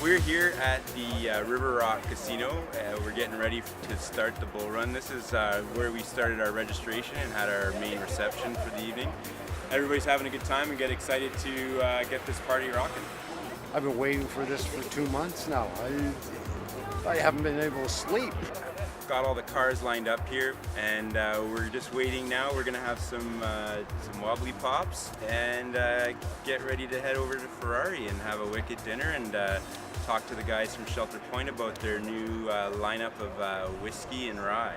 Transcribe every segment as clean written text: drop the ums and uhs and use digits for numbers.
We're here at the River Rock Casino. We're getting ready to start the bull run. This is where we started our registration and had our main reception for the evening. Everybody's having a good time and get excited to get this party rocking. I've been waiting for this for 2 months now. I haven't been able to sleep. Got all the cars lined up here, and we're just waiting now. We're gonna have some wobbly pops and get ready to head over to Ferrari and have a wicked dinner and talk to the guys from Shelter Point about their new lineup of whiskey and rye.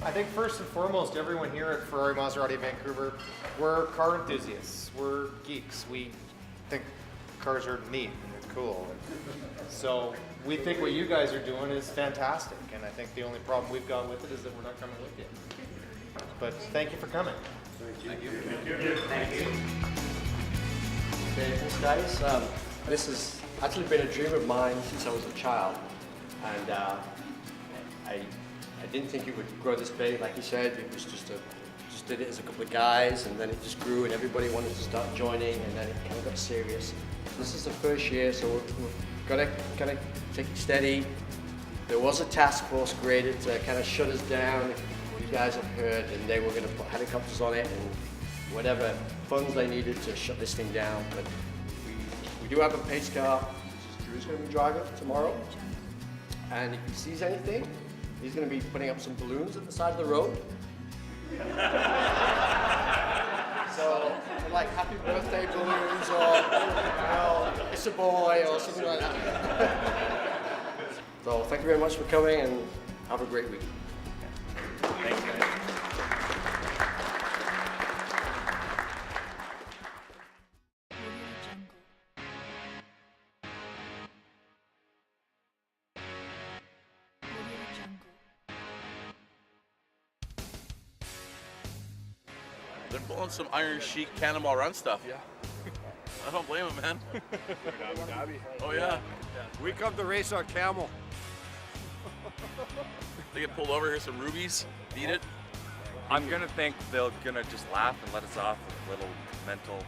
I think first and foremost, everyone here at Ferrari Maserati Vancouver, we're car enthusiasts. We're geeks. We think cars are neat and they're cool. So we think what you guys are doing is fantastic. And I think the only problem we've got with it is that we're not coming with you. But thank you for coming. Thank you. Thank you. Okay, thanks guys. This has actually been a dream of mine since I was a child. And I didn't think it would grow this big, like you said. It was just did it as a couple of guys, and then it just grew, and everybody wanted to start joining, and then it kind of got serious. This is the first year, so we're gonna kind of take it steady. There was a task force created to kind of shut us down. You guys have heard, and they were going to put helicopters on it and whatever funds they needed to shut this thing down. But we do have a pace car. Drew's going to be driving tomorrow, and if he sees anything, he's going to be putting up some balloons at the side of the road. So, like happy birthday balloons or it's a boy or something like that. So, thank you very much for coming and have a great week. Thanks, guys. They're pulling some Iron Sheik Cannonball Run stuff. Yeah. I don't blame them, man. Oh yeah. We come to race on camel. They get pulled over, here's some rubies, beat it. I'm gonna think they're gonna just laugh and let us off with a little mental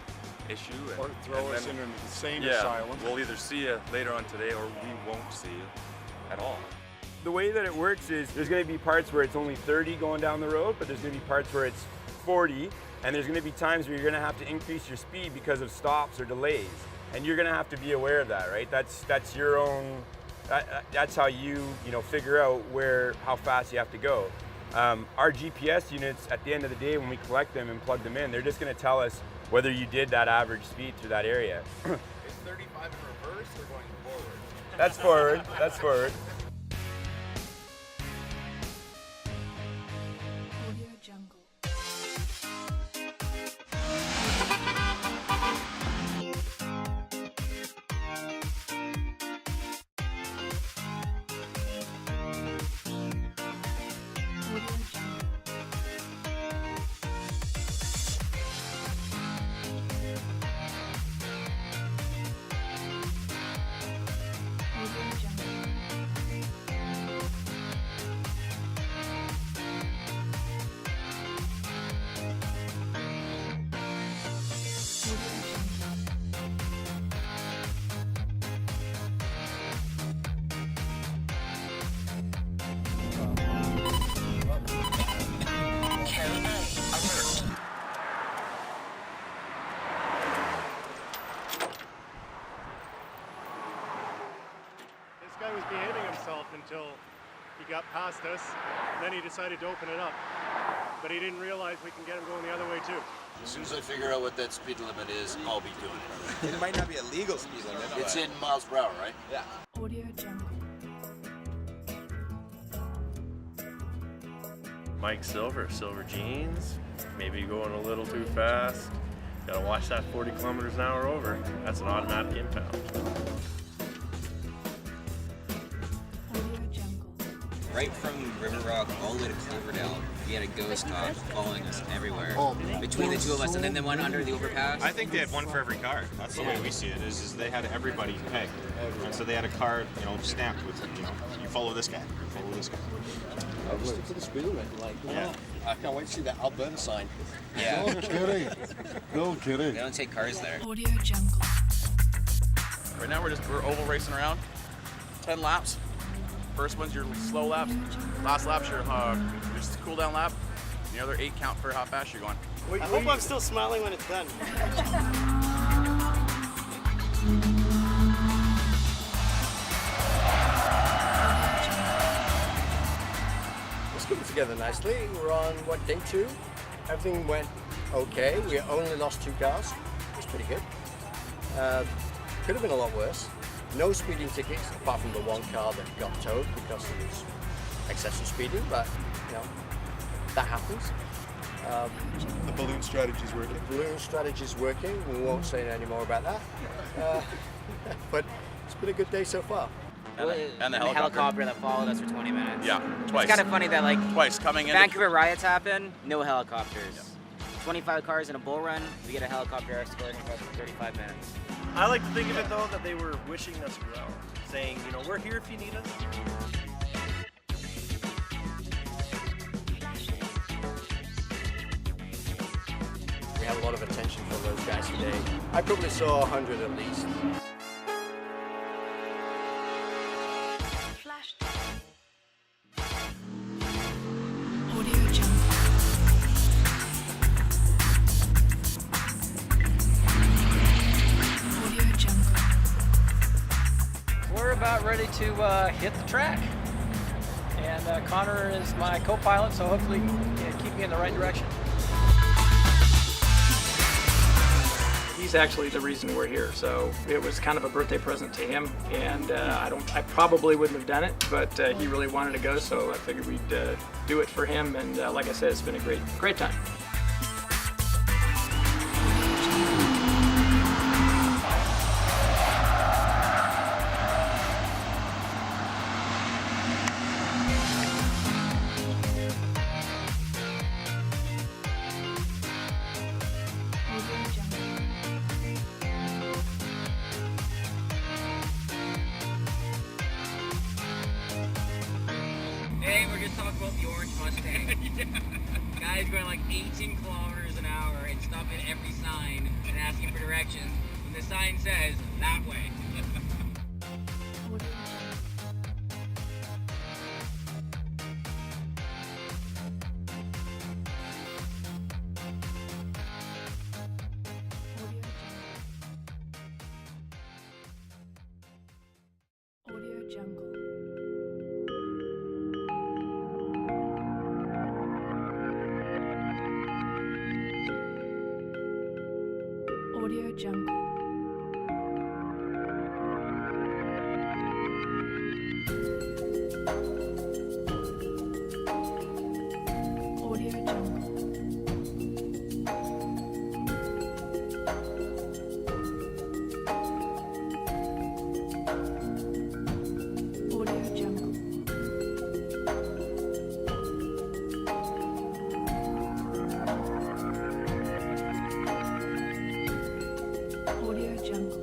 issue. Or throw us in an insane yeah, asylum. We'll either see you later on today or we won't see you at all. The way that it works is there's going to be parts where it's only 30 going down the road, but there's going to be parts where it's 40, and there's going to be times where you're going to have to increase your speed because of stops or delays, and you're going to have to be aware of that, right? That's your own. That's how you figure out how fast you have to go. Our GPS units, at the end of the day, when we collect them and plug them in, they're just going to tell us whether you did that average speed through that area. Is 35 in reverse or going forward? That's forward. That's forward. This guy was behaving himself until he got past us, and then he decided to open it up. But he didn't realize we can get him going the other way too. As soon as I figure out what that speed limit is, I'll be doing it. It might not be a legal speed limit. It's in miles per hour, right? Yeah. Audio Jungle. Mike Silver jeans, maybe going a little too fast. Gotta watch that 40 kilometers an hour over. That's an automatic impound. right from River Rock all the way to Cloverdale, we had a ghost cop following us everywhere. Between the two of us, and then the one under the overpass. I think they had one for every car. That's the way we see it. Is they had everybody pegged, and so they had a car, stamped with, you follow this guy, you follow this guy. Stick to the speed limit. I can't wait to see that Alberta sign. Yeah. No kidding. No kidding. They don't take cars there. Audio Jungle. Right now we're oval racing around. 10 laps. First one's your slow lap. Last lap's your just cool down lap. And the other 8 count for how fast you're going. I hope I'm still smiling when it's done. It's coming together nicely. We're on, day 2? Everything went okay. We only lost 2 cars. It's pretty good. Could have been a lot worse. No speeding tickets, apart from the one car that got towed because it was excessive speeding, but, that happens. The balloon strategy's working. The balloon strategy's working. We won't say any more about that. But it's been a good day so far. And the helicopter that followed us for 20 minutes. Yeah, twice. It's kind of funny that twice coming in. Vancouver riots happen, no helicopters. Yeah. 25 cars in a bull run, we get a helicopter escorting us for 35 minutes. I like to think of it though that they were wishing us well, saying, we're here if you need us. We have a lot of attention from those guys today. I probably saw 100 at least. Audio Jungle. Audio Jungle. We're about ready to hit the track. And Connor is my co-pilot, so hopefully he can keep me in the right direction. He's actually the reason we're here, so it was kind of a birthday present to him, and I probably wouldn't have done it, but he really wanted to go, so I figured we'd do it for him, and like I said, it's been a great time. Hey, we're just talking about the orange Mustang. Guy's going like 18 kilometers an hour and stopping at every sign and asking for directions. And the sign says, that way. Audio Jungle. Audio Jungle. Audio Jungle. Audio Jungle. Audio Jungle. Audio Jungle.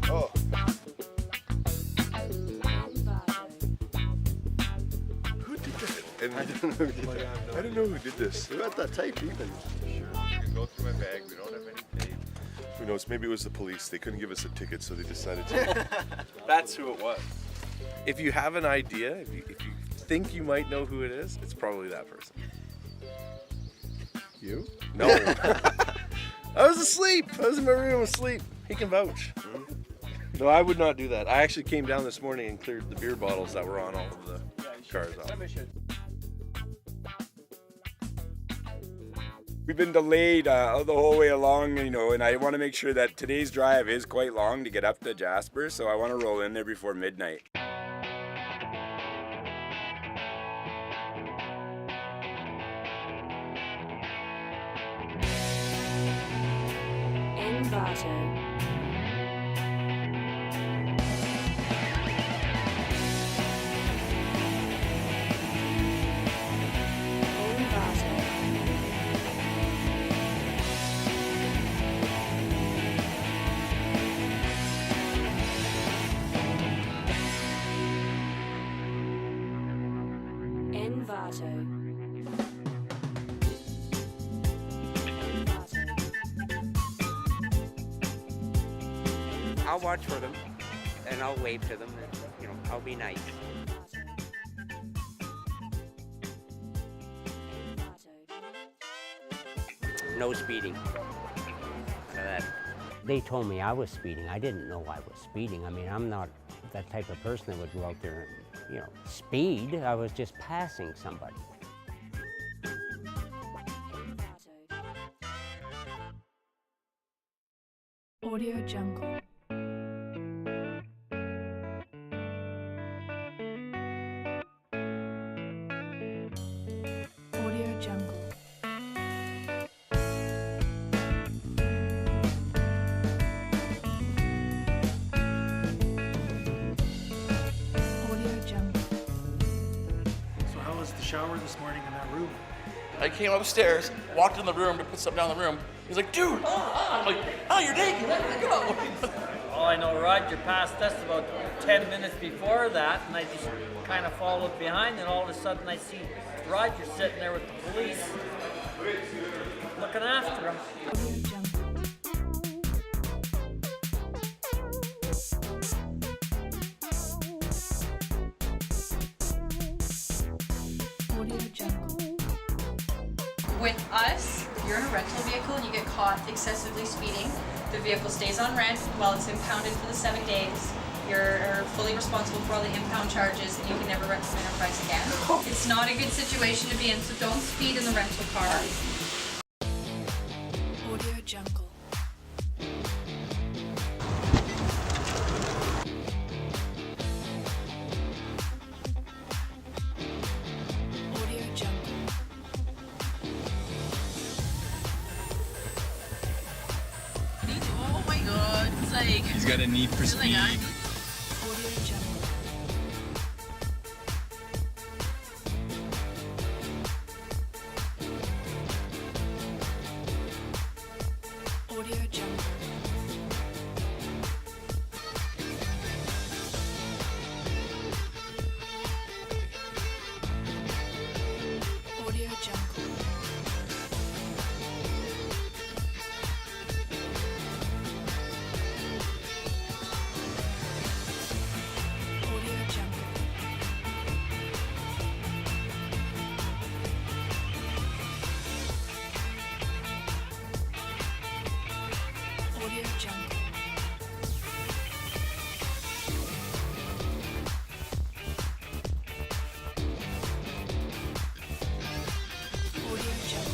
Oh. Who did that? And I don't know who did that. I don't know who did this. We got that tape even. Sure. You can go through my bag. We don't have any tape. Who knows? Maybe it was the police. They couldn't give us a ticket, so they decided to. That's who it was. If you have an idea, if you think you might know who it is, it's probably that person. You? No. I was asleep. I was in my room asleep. He can vouch. No, I would not do that. I actually came down this morning and cleared the beer bottles that were on all of the cars off. We've been delayed the whole way along, you know, and I want to make sure that today's drive is quite long to get up to Jasper, so I want to roll in there before midnight. I'll watch for them, and I'll wave to them, and, you know, I'll be nice. No speeding. None of that. They told me I was speeding. I didn't know I was speeding. I mean, I'm not that type of person that would go out there and, you know, speed. I was just passing somebody. Audio Jungle. Audio Jungle. Audio Jungle. So how was the shower this morning in that room? I came upstairs, walked in the room to put stuff down the room. He's like, dude, I'm like, oh, you're naked, let me go. Well, I know Roger passed us about 10 minutes before that, and I just kind of followed behind, and all of a sudden I see Roger sitting there with the police looking after him. Audio Jungle. With us, if you're in a rental vehicle and you get caught excessively speeding, the vehicle stays on rent while it's impounded for the 7 days. You're fully responsible for all the impound charges, and you can never rent from Enterprise again. It's not a good situation to be in, so don't speed in the rental car. Audio Jungle. Audio Jungle. Oh my god, it's like... He's got a need for speed. Audio Jungle. Audio Jungle. Audio Jungle. Audio Jungle. Audio Jungle. Audio Jungle.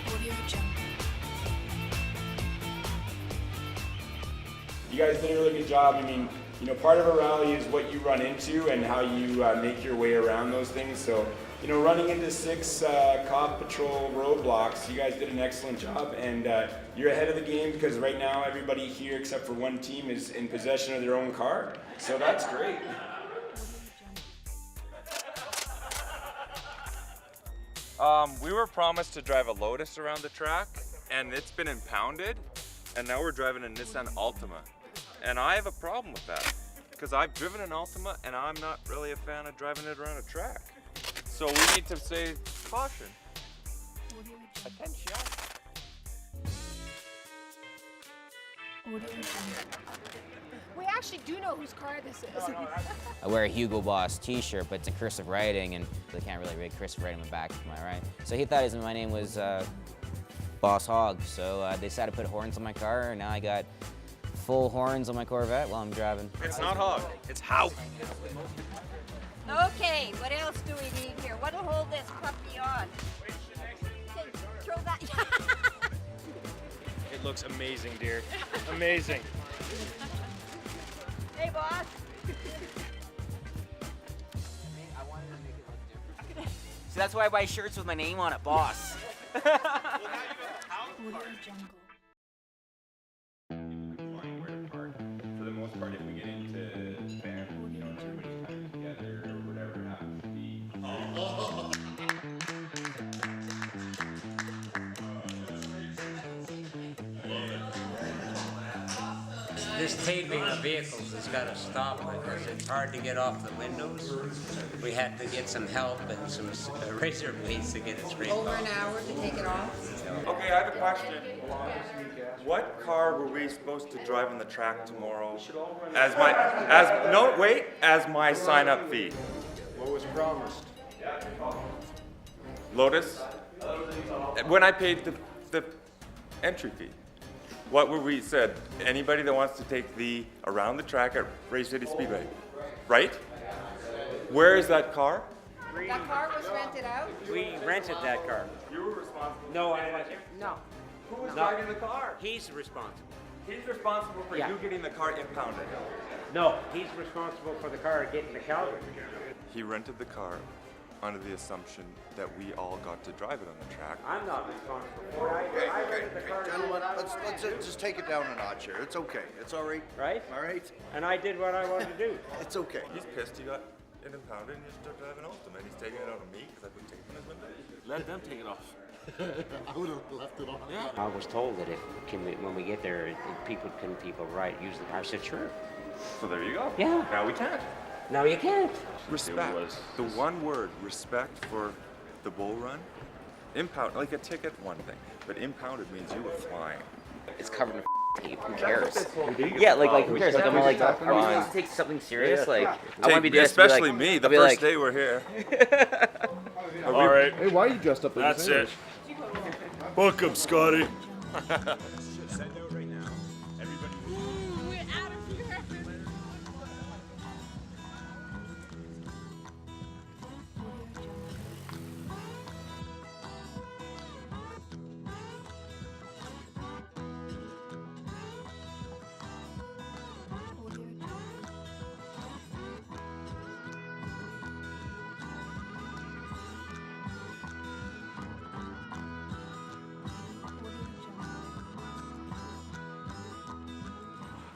Audio Jungle. You guys did a really good job. I mean, you know, part of a rally is what you run into and how you make your way around those things. So, you know, running into 6 cop patrol roadblocks, you guys did an excellent job, and you're ahead of the game because right now everybody here except for one team is in possession of their own car. So that's great. We were promised to drive a Lotus around the track, and it's been impounded, and now we're driving a Nissan Altima. And I have a problem with that, because I've driven an Altima, and I'm not really a fan of driving it around a track. So we need to say caution. Attention. Audio Jungle. We actually do know whose car this is. I wear a Hugo Boss t-shirt, but it's in cursive writing, and they can't really read cursive writing on my back, am I right? So he thought my name was Boss Hog, so they decided to put horns on my car, and now I got full horns on my Corvette while I'm driving. It's not hog, it's how. Okay, what else do we need here? What'll hold this puppy on? Okay, throw that. It looks amazing, dear. Amazing. Hey, boss. So that's why I buy shirts with my name on it, boss. Audio Jungle. For the most part, if we get into band, you know, everybody's kind of together or whatever it happens to be. This taping of vehicles has got to stop because it's hard to get off the windows. We had to get some help and some razor blades to get it straight Over off. an hour to take it off. Okay, I have a question. What car were we supposed to drive on the track tomorrow as my sign-up fee? What was promised? Lotus? When I paid the entry fee. What were we said? Anybody that wants to take the around the track at Race City Speedway, right? Where is that car? That car was rented out? We rented that car. You were responsible. No, I wasn't. No. Who was driving the car? He's responsible. He's responsible for you getting the car impounded. No, he's responsible for the car getting the Calgary. He rented the car under the assumption that we all got to drive it on the track. I'm not responsible for it. I rented the car. Gentlemen, let's just take it down a notch here. It's okay. It's all right. Right? All right? And I did what I wanted to do. It's okay. He's pissed he got it impounded and he started driving Ultima and he's taking it out of me because I put tape on his window. Let them take it off. I would have left it on. Yeah. I was told that when we get there, people use the car. I said, sure. So there you go. Yeah. Now we can't. No, you can't. Respect. The one word, respect for the bull run. Impound, like a ticket, one thing, but impounded means you were flying. It's covered in tape. Who cares? Yeah, Like who cares? Like, are we supposed to take something serious? Like, I want to be this. Especially me, the first day we're here. All right. Hey, why are you dressed up like That's it. Book him, Scotty.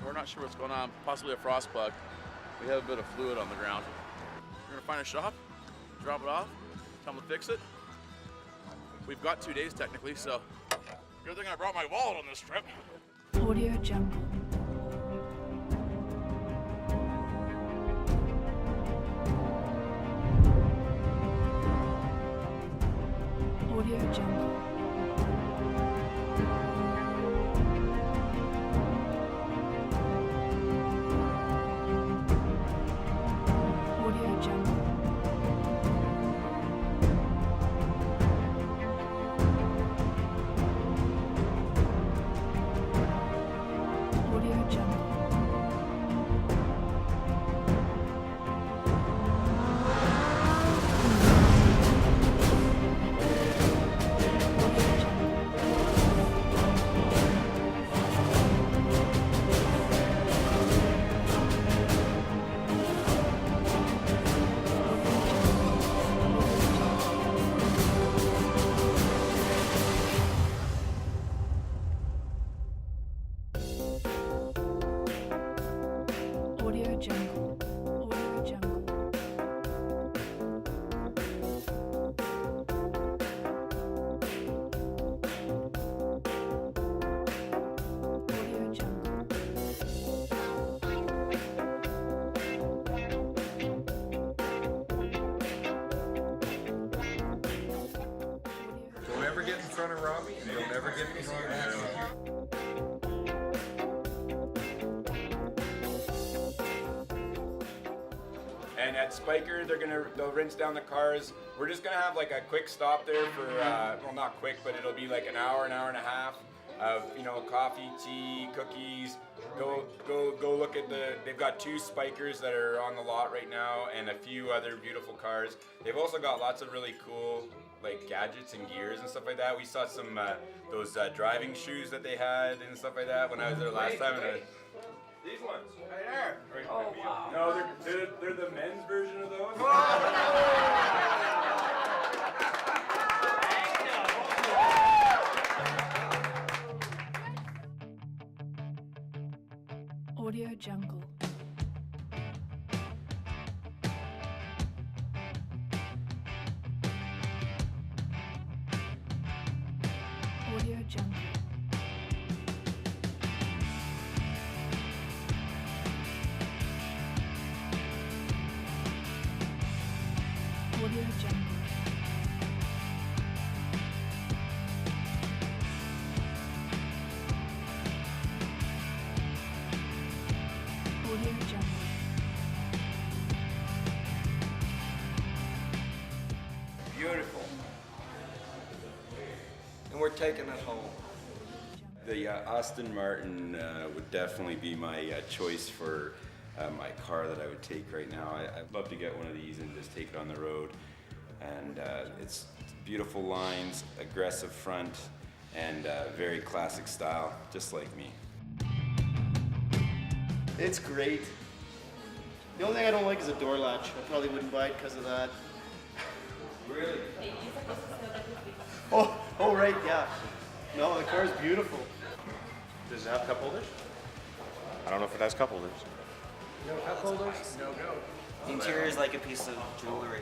We're not sure what's going on, possibly a frost bug. We have a bit of fluid on the ground. We're gonna find a shop, drop it off, tell them to fix it. We've got 2 days technically, so good thing I brought my wallet on this trip. Audio Jungle. Audio Jungle. Audio Jungle. Audio Jungle. Audio Jungle. Audio Jungle. Audio Jungle. Don't ever get in front of Robbie. Don't ever get in front of him. And at Spiker, they'll rinse down the cars. We're just gonna have like a quick stop there for, well, not quick, but it'll be like an hour and a half. of, you know, coffee, tea, cookies. Go look at they've got 2 spikers that are on the lot right now and a few other beautiful cars. They've also got lots of really cool like gadgets and gears and stuff like that. We saw some those driving shoes that they had and stuff like that when I was there last time. And these ones right there. Oh, wow. No, they're the men's version of those. Audio Jungle. Audio Jungle. Audio Jungle. Audio Jungle. Beautiful. And we're taking it home. The Aston Martin would definitely be my choice for my car that I would take right now. I'd love to get one of these and just take it on the road. And it's beautiful lines, aggressive front, and very classic style, just like me. It's great. The only thing I don't like is the door latch. I probably wouldn't buy it because of that. Really? Oh, right, yeah. No, the car's beautiful. Does it have cup holders? I don't know if it has cup holders. No cup holders? No go. The interior is like a piece of jewelry.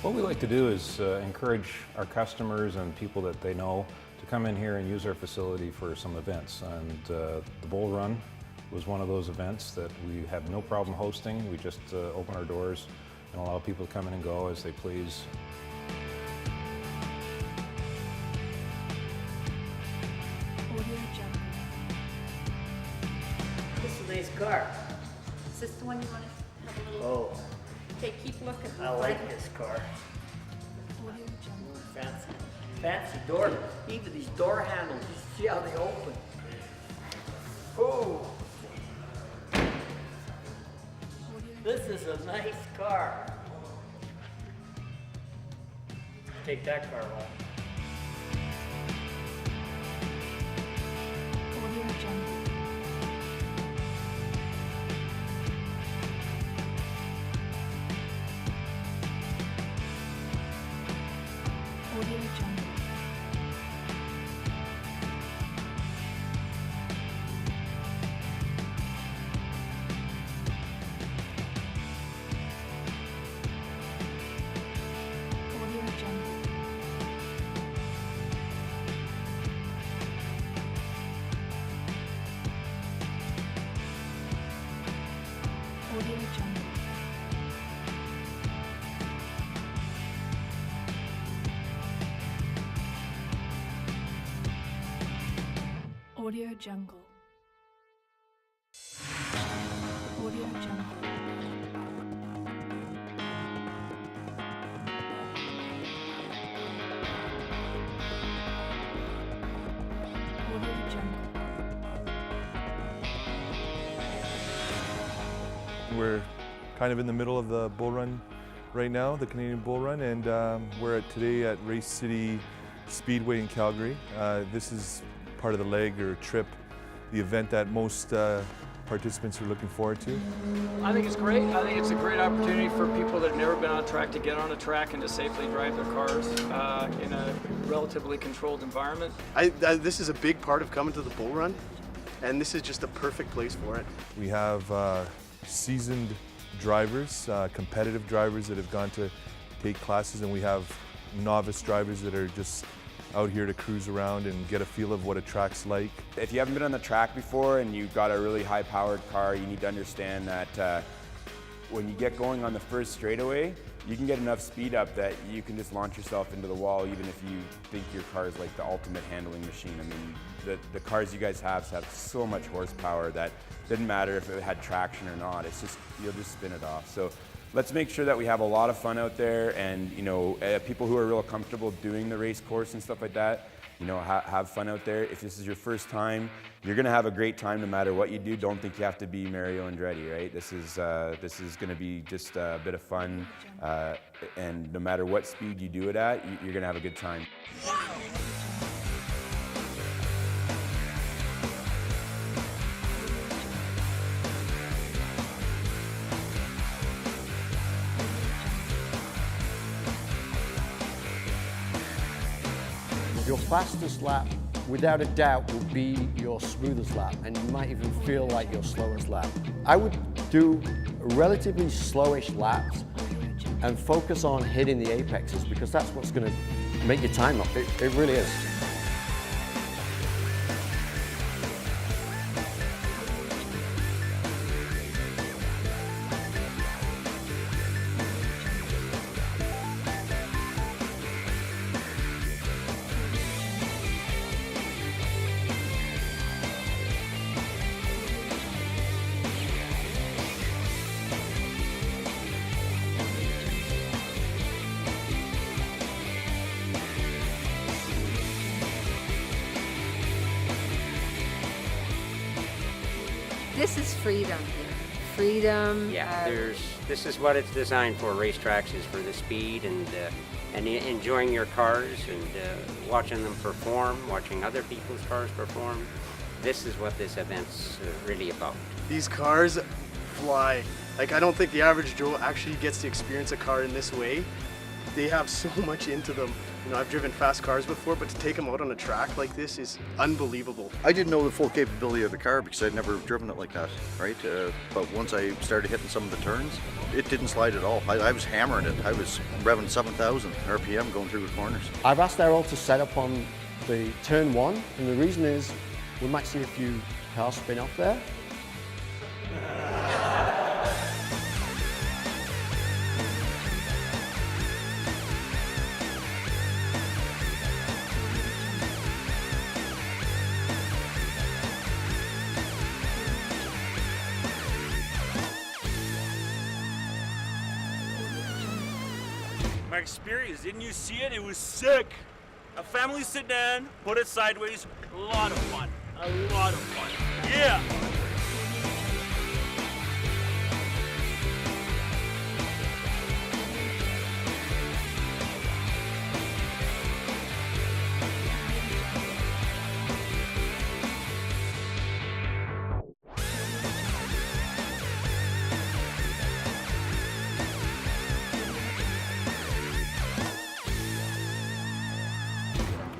What we like to do is encourage our customers and people that they know to come in here and use our facility for some events. And the Bull Run was one of those events that we have no problem hosting. We just open our doors and allow people to come in and go as they please. This is a nice car. Is this the one you want to have a little? Oh, Okay, keep looking. I like this car. Fancy door. Even these door handles, you see how they open. Oh. This is a nice car. Take that car home. Audio Jungle. Audio Jungle. Audio Jungle. Audio Jungle. Audio Jungle. Audio Jungle. Audio Jungle. We're kind of in the middle of the Bull Run right now, the Canadian Bull Run, and we're today at Race City Speedway in Calgary. This is part of the leg or trip, the event that most participants are looking forward to. I think it's great. I think it's a great opportunity for people that have never been on a track to get on a track and to safely drive their cars in a relatively controlled environment. This is a big part of coming to the Bull Run, and this is just a perfect place for it. We have seasoned drivers, competitive drivers that have gone to take classes, and we have novice drivers that are just out here to cruise around and get a feel of what a track's like. If you haven't been on the track before and you've got a really high-powered car, you need to understand that when you get going on the first straightaway, you can get enough speed up that you can just launch yourself into the wall even if you think your car is like the ultimate handling machine. I mean, the cars you guys have so much horsepower that it didn't matter if it had traction or not. It's just, you'll just spin it off. So let's make sure that we have a lot of fun out there, and you know, people who are real comfortable doing the race course and stuff like that, you know, have fun out there. If this is your first time, you're gonna have a great time no matter what you do. Don't think you have to be Mario Andretti, right? This is gonna be just a bit of fun, and no matter what speed you do it at, you're gonna have a good time. Your fastest lap, without a doubt, will be your smoothest lap, and you might even feel like your slowest lap. I would do relatively slowish laps and focus on hitting the apexes, because that's what's going to make your time up. It really is. This is freedom here. Freedom. Yeah, this is what it's designed for. Racetracks is for the speed and enjoying your cars and watching them perform, watching other people's cars perform. This is what this event's really about. These cars fly. Like, I don't think the average Joe actually gets to experience a car in this way. They have so much into them. You know, I've driven fast cars before, but to take them out on a track like this is unbelievable. I didn't know the full capability of the car because I'd never driven it like that, right? But once I started hitting some of the turns, it didn't slide at all. I was hammering it. I was revving 7,000 RPM going through the corners. I've asked Errol to set up on the turn one, and the reason is we might see a few cars spin off there. My experience, didn't you see it? It was sick. A family sit down, put it sideways, a lot of fun. A lot of fun. Yeah!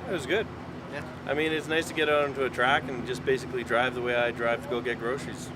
It was good. Yeah. I mean, it's nice to get out onto a track and just basically drive the way I drive to go get groceries.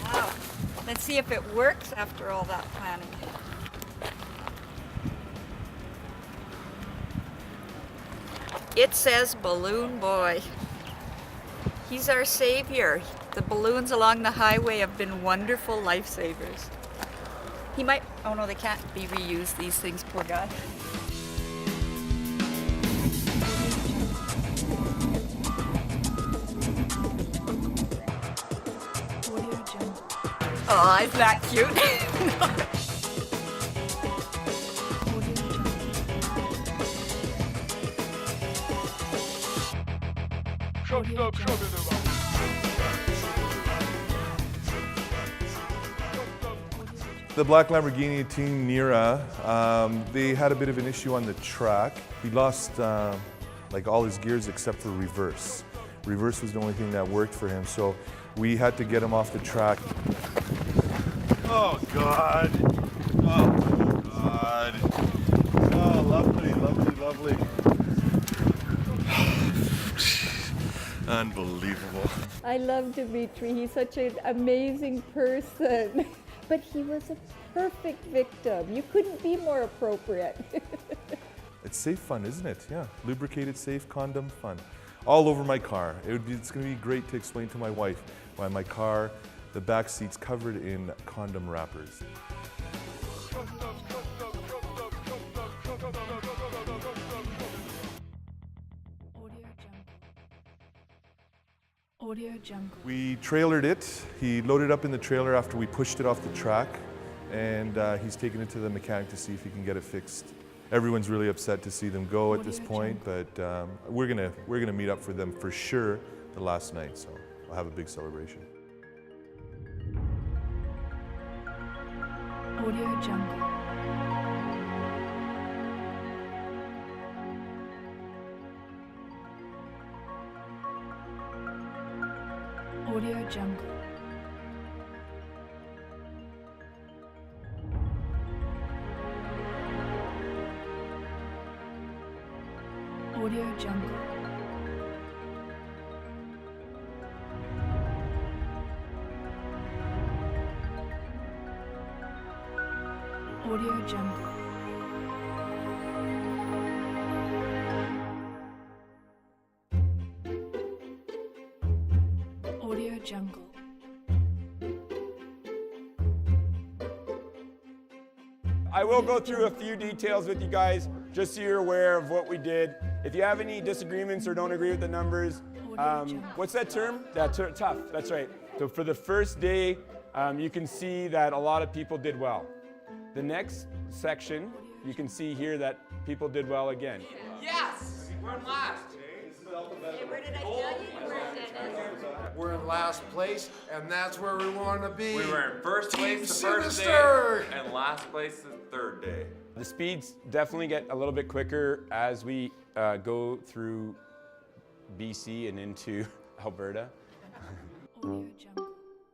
Wow. Let's see if it works after all that planning. It says Balloon Boy. He's our savior. The balloons along the highway have been wonderful lifesavers. He might, oh no, they can't be reused, these things, poor guy. Oh, isn't that cute? The black Lamborghini Team Nira, they had a bit of an issue on the track. He lost like all his gears except for reverse. Reverse was the only thing that worked for him, so we had to get him off the track. Oh God! Oh God! Oh, lovely, lovely, lovely. Unbelievable. I love Dimitri. He's such an amazing person. But he was a perfect victim. You couldn't be more appropriate. It's safe fun, isn't it? Yeah, lubricated, safe, condom fun. All over my car. It's going to be great to explain to my wife why my car, the back seat's covered in condom wrappers. Audio Jungle. We trailered it. He loaded up in the trailer after we pushed it off the track, and he's taken it to the mechanic to see if he can get it fixed. Everyone's really upset to see them go at this point, but we're gonna meet up for them for sure the last night, so we'll have a big celebration. Audio Jungle. Audio Jungle. Audio Jungle. Audio Jungle. Audio Jungle. I will go through a few details with you guys, just so you're aware of what we did. If you have any disagreements or don't agree with the numbers, what's that term? Tough, that's right. So for the first day, you can see that a lot of people did well. The next section, you can see here that people did well again. Yes! We're in last. Where did I tell you you were in? We're in last place, and that's where we want to be. We were in first place the first Sinister. day, and last place the third day. The speeds definitely get a little bit quicker as we go through BC and into Alberta. We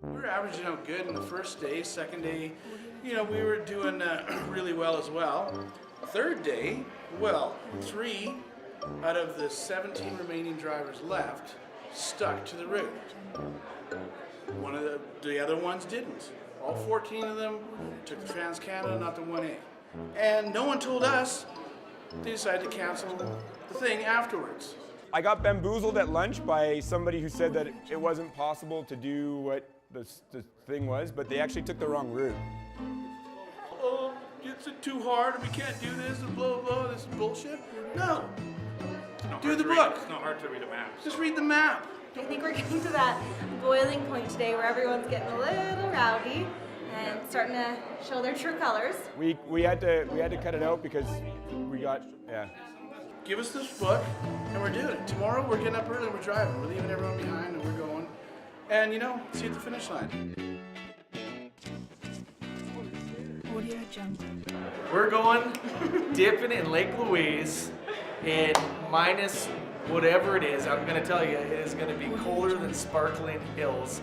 were averaging out good in the first day. Second day, we were doing really well as well. Third day, well, 3 out of the 17 remaining drivers left stuck to the route. One of the other ones didn't. All 14 of them took the Trans-Canada, not the 1A. And no one told us. They decided to cancel the thing afterwards. I got bamboozled at lunch by somebody who said that it wasn't possible to do what the thing was, but they actually took the wrong route. Oh, it's too hard, we can't do this, and blah, blah, blah, this is bullshit. No. Do the book. It's not hard to read a map. Just read the map. I think we're getting to that boiling point today where everyone's getting a little rowdy and starting to show their true colors. We had to cut it out because we got, yeah. Give us this book, and we're doing it. Tomorrow we're getting up early, we're driving. We're leaving everyone behind, and we're going. And see you at the finish line. Audio Jungle. We're going dipping in Lake Louise in minus whatever it is. I'm going to tell you, it is going to be colder than sparkling hills,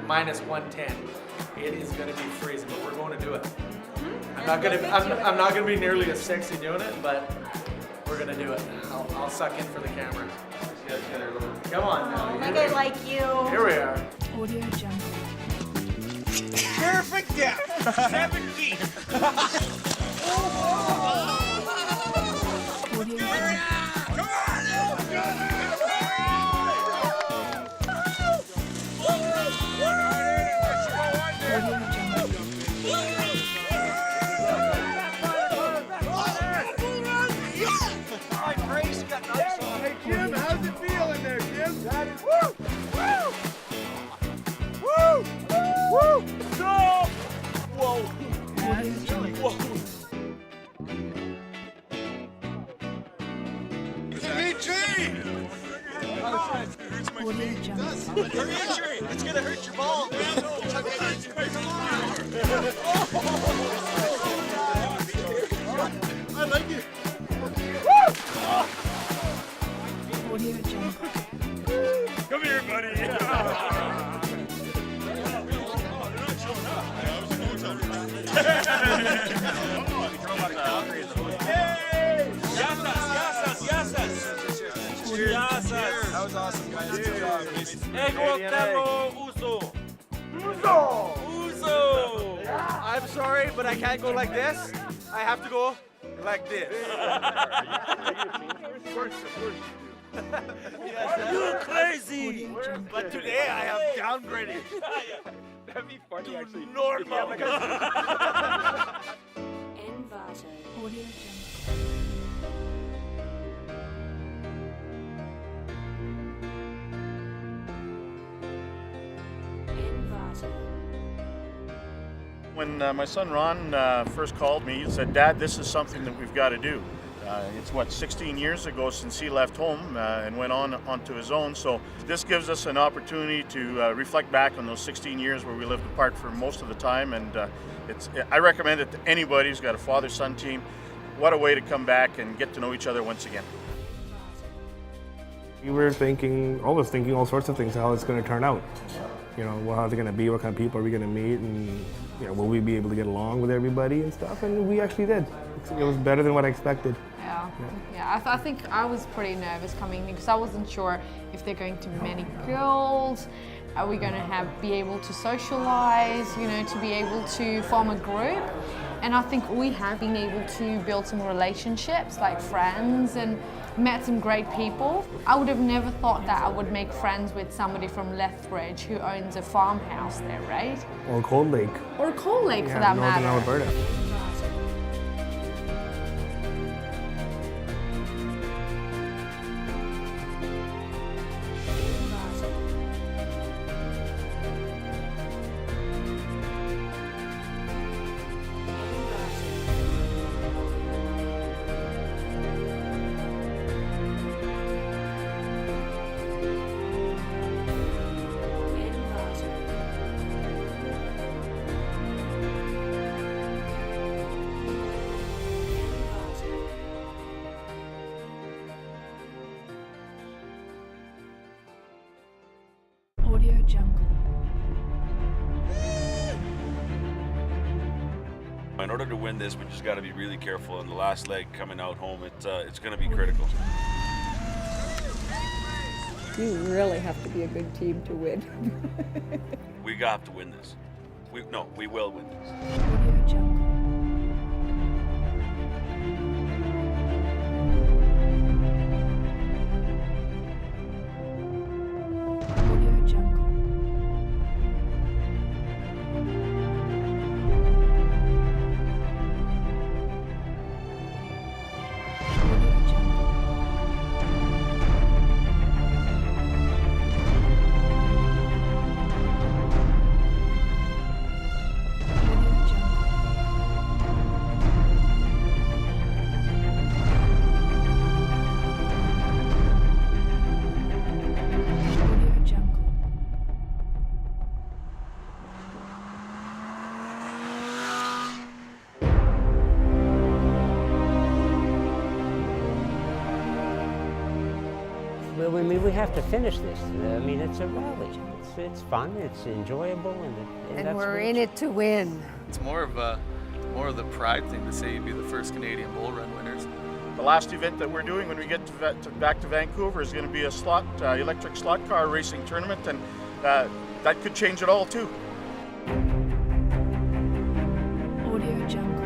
minus 110. It is going to be freezing, but we're going to do it. I'm not going to be nearly as sexy doing it, but we're going to do it. I'll suck in for the camera. Come on now. Like I like you. Here we are. Audio Jungle. Perfect depth. 17. Audio Jungle. Hey Jim, how's it feel in there, Jim? Woo! Woo! Woo! Woo! Stop! Whoa! Whoa! Dimitri! Your injury! It's gonna hurt your ball! I like it! Audio Jungle. Come here, buddy. That was awesome, guys. Uso! I'm sorry, but I can't go like this. I have to go like this. You crazy! But today I have downgraded. That'd be funny, actually. Normal. Audio When my son Ron first called me, he said, "Dad, this is something that we've got to do." It's 16 years ago since he left home and went onto his own. So this gives us an opportunity to reflect back on those 16 years where we lived apart for most of the time. And I recommend it to anybody who's got a father-son team. What a way to come back and get to know each other once again. We were always thinking all sorts of things, how it's going to turn out. You know, how's it going to be, what kind of people are we going to meet, and you know, will we be able to get along with everybody and stuff? And we actually did. It was better than what I expected. Yeah, I think I was pretty nervous coming in because I wasn't sure if there are going to be many girls. Are we going to be able to socialize, you know, to be able to form a group? And I think we have been able to build some relationships, like friends, and met some great people. I would have never thought that I would make friends with somebody from Lethbridge who owns a farmhouse there, right? Or Cold Lake. Or Cold Lake, for that matter. Northern Alberta. Audio Jungle. In order to win this, we just got to be really careful. And the last leg coming out home, it's going to be critical. You really have to be a good team to win. We got to win this. We will win this. Audio Jungle. Audio Jungle. Well, I mean, we have to finish this. I mean, it's a rally. It's fun. It's enjoyable, and that's we're in it to win. It's more of the pride thing to say you'd be the first Canadian bull run winners. The last event that we're doing when we get back to Vancouver is going to be a electric slot car racing tournament, and that could change it all too. Audio Jungle.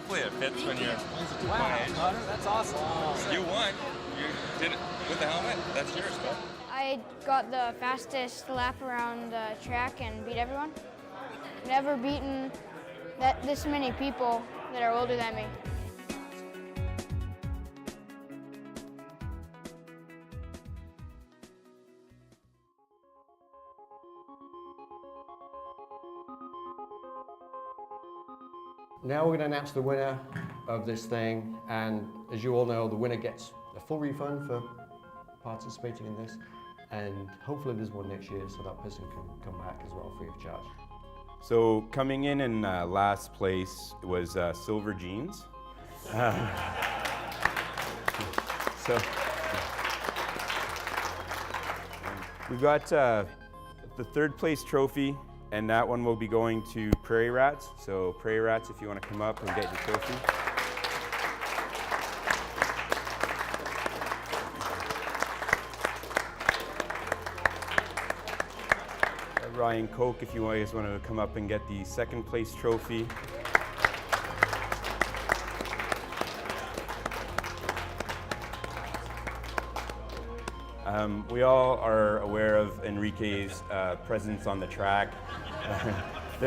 Hopefully it fits when you're Wow, my age. Connor, that's awesome. You won. You did it with the helmet. That's yours, bud. I got the fastest lap around the track and beat everyone. Never beaten this many people that are older than me. Now we're going to announce the winner of this thing, and as you all know, the winner gets a full refund for participating in this, and hopefully there's one next year so that person can come back as well free of charge. So coming in last place was Silver Jeans. So we've got the third place trophy, and that one will be going to Prairie Rats. So Prairie Rats, if you want to come up and get your trophy. Ryan Koch, if you guys want to come up and get the second place trophy. We all are aware of Enrique's presence on the track.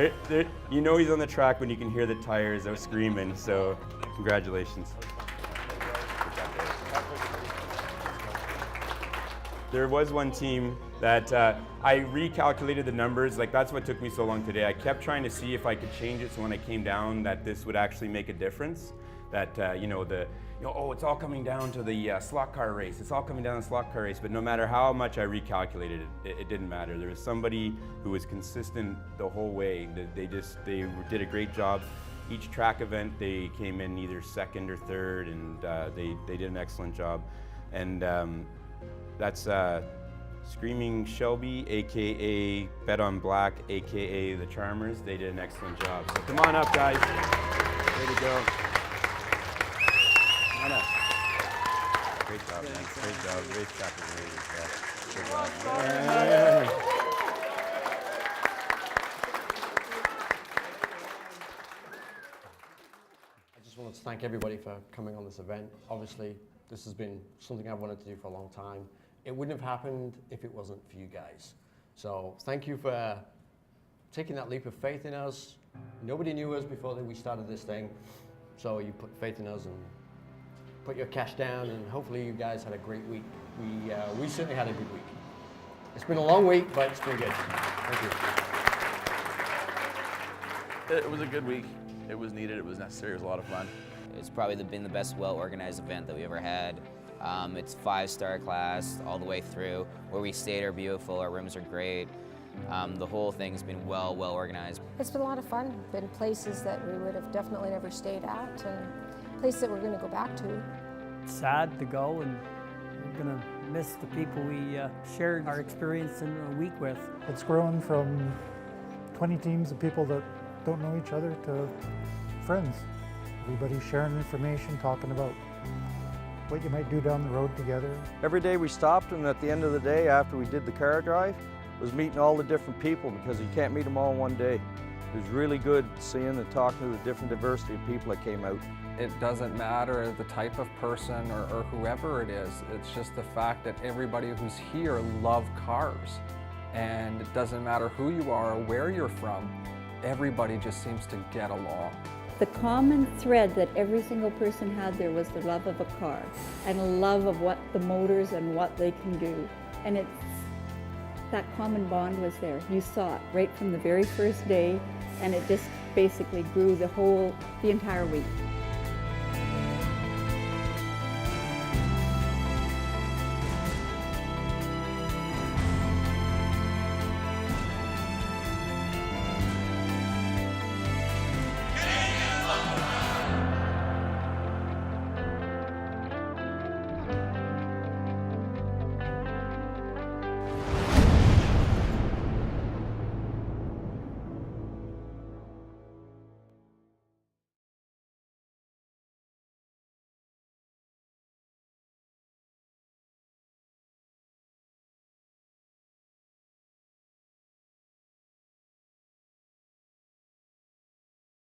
You know he's on the track when you can hear the tires out screaming, so congratulations. There was one team that I recalculated the numbers, like that's what took me so long today. I kept trying to see if I could change it so when I came down that this would actually make a difference. That, oh, it's all coming down to the slot car race. It's all coming down to the slot car race, but no matter how much I recalculated it didn't matter. There was somebody who was consistent the whole way. They did a great job. Each track event, they came in either second or third, and they did an excellent job. And that's Screaming Shelby, AKA Bet on Black, AKA the Charmers. They did an excellent job. So come on up, guys. Way to go. Come on up. Great job, man. Great job. Great track is amazing. Yeah. Good job. I just wanted to thank everybody for coming on this event. Obviously, this has been something I've wanted to do for a long time. It wouldn't have happened if it wasn't for you guys. So thank you for taking that leap of faith in us. Nobody knew us before we started this thing. So you put faith in us and put your cash down, and hopefully you guys had a great week. We certainly had a good week. It's been a long week, but it's been good. Thank you. It was a good week. It was needed, it was necessary, it was a lot of fun. It's probably been the best well-organized event that we ever had. It's 5-star class all the way through. Where we stayed are beautiful, our rooms are great. The whole thing's been well organized. It's been a lot of fun. Been places that we would have definitely never stayed at, and places that we're going to go back to. It's sad to go, and we're going to miss the people we shared our experience in a week with. It's grown from 20 teams of people that don't know each other to friends. Everybody sharing information, talking about what you might do down the road together. Every day we stopped, and at the end of the day, after we did the car drive, was meeting all the different people, because you can't meet them all in one day. It was really good seeing and talking to the different diversity of people that came out. It doesn't matter the type of person or whoever it is. It's just the fact that everybody who's here love cars. And it doesn't matter who you are or where you're from, everybody just seems to get along. The common thread that every single person had there was the love of a car and a love of what the motors and what they can do. And that common bond was there. You saw it right from the very first day, and it just basically grew the entire week.